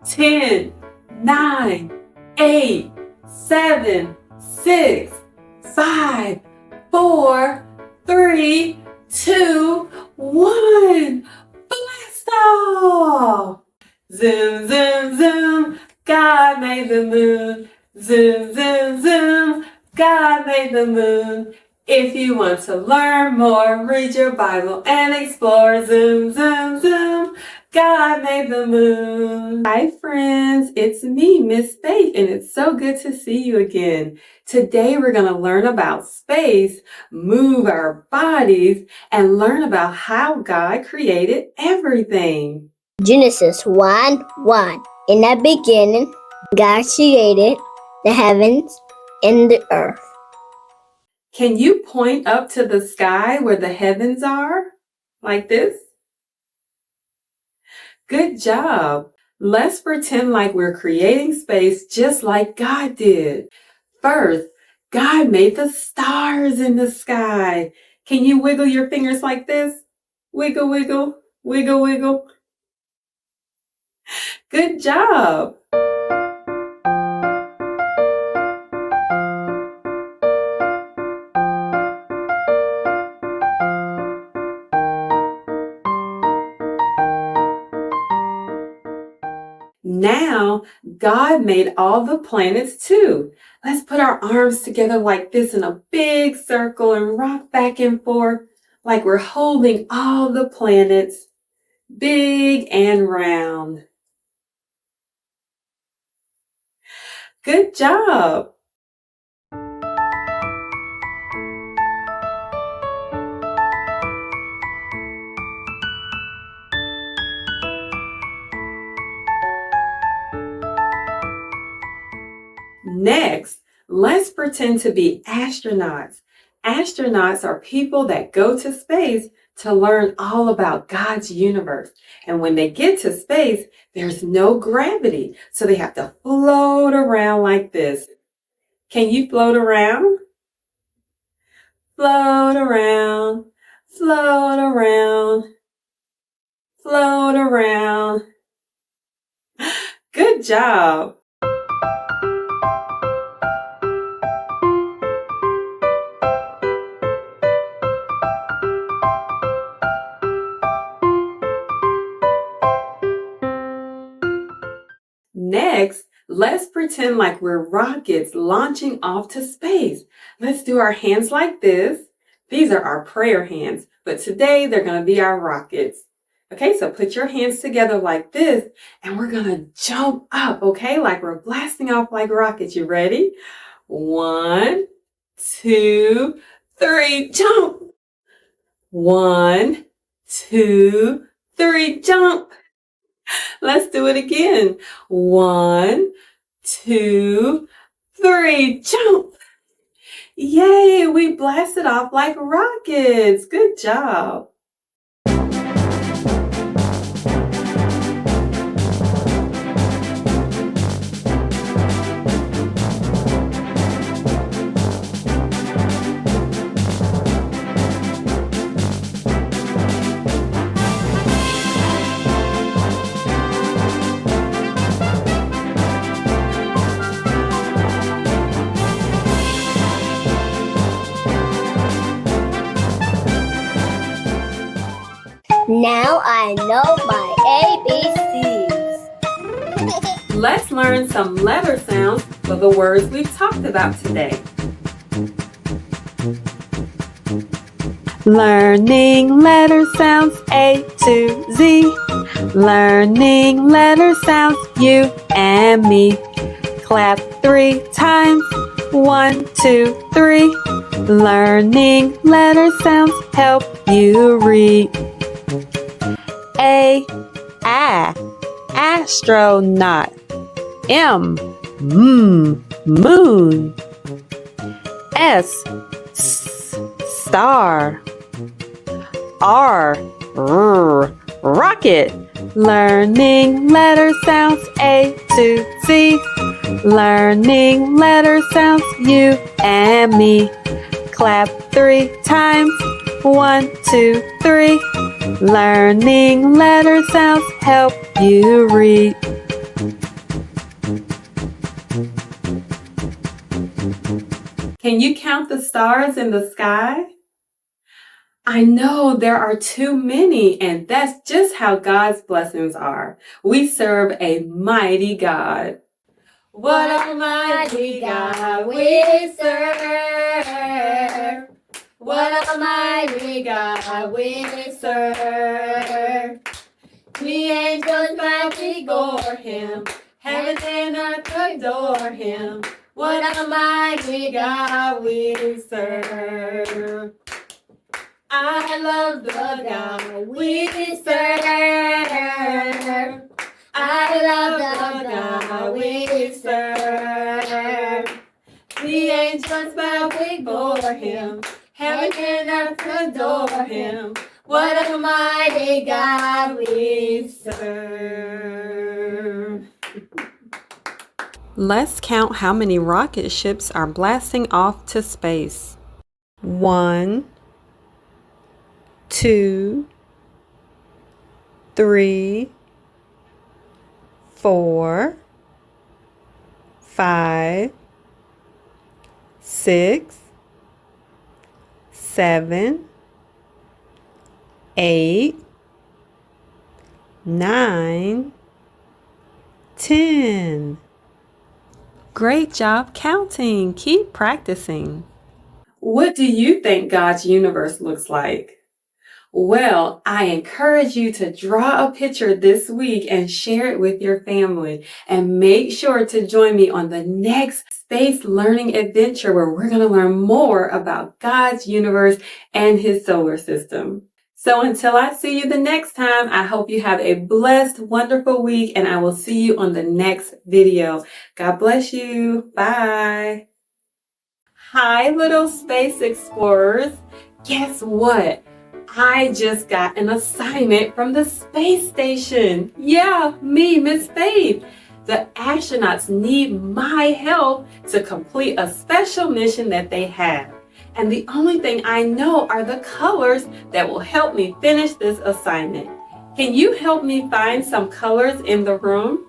10, 9, 8, 7, 6, 5, 4, 3, 2, 1. Blast off! Zoom, zoom, zoom. God made the moon. Zoom, zoom, zoom. God made the moon. If you want to learn more, read your Bible and explore. Zoom, zoom, zoom. God made the moon. Hi friends, it's me, Miss Faith, and it's so good to see you again. Today we're going to learn about space, move our bodies, and learn about how God created everything. Genesis 1:1. In the beginning, God created the heavens and the earth. Can you point up to the sky where the heavens are? Like this? Good job. Let's pretend like we're creating space just like God did. First, God made the stars in the sky. Can you wiggle your fingers like this? Wiggle, wiggle, wiggle, wiggle. Good job. Now, God made all the planets too. Let's put our arms together like this in a big circle and rock back and forth like we're holding all the planets, big and round. Good job. Next, let's pretend to be astronauts. Astronauts are people that go to space to learn all about God's universe. And when they get to space, there's no gravity, so they have to float around like this. Can you float around? Float around, float around, float around. Good job. Next, let's pretend like we're rockets launching off to space. Let's do our hands like this. These are our prayer hands, but today they're going to be our rockets. Okay, so put your hands together like this, and we're going to jump up, okay, like we're blasting off like rockets. You ready? 1, 2, 3, jump. 1, 2, 3, jump. Let's do it again. 1, 2, 3, jump. Yay, we blasted off like rockets. Good job. Now I know my ABCs. Let's learn some letter sounds for the words we've talked about today. Learning letter sounds A to Z. Learning letter sounds you and me. Clap 3 times. 1, 2, 3. Learning letter sounds help you read. A, astronaut. M, moon. S, star. R, rocket. Learning letter sounds A to Z. Learning letter sounds you and me. Clap 3 times. 1, 2, 3. Learning letter sounds help you read. Can you count the stars in the sky? I know there are too many, and that's just how God's blessings are. We serve a mighty God. What a mighty God we serve. What a mighty God we serve. The angels bow before him. Heaven and earth adore him. What a mighty God we serve. I love the God we serve. I love the God we serve. The angels bow before him. Heaven and earth adore him. What a mighty God we serve. Let's count how many rocket ships are blasting off to space. 1, 2, 3, 4, 5, 6, 7, 8, 9, 10. Great job counting. Keep practicing. What do you think God's universe looks like? Well, I encourage you to draw a picture this week and share it with your family. And make sure to join me on the next space learning adventure where we're going to learn more about God's universe and his solar system. So until I see you the next time, I hope you have a blessed, wonderful week, and I will see you on the next video. God bless you. Bye. Hi, little space explorers. Guess what? I just got an assignment from the space station. Yeah, me, Miss Faith. The astronauts need my help to complete a special mission that they have. And the only thing I know are the colors that will help me finish this assignment. Can you help me find some colors in the room?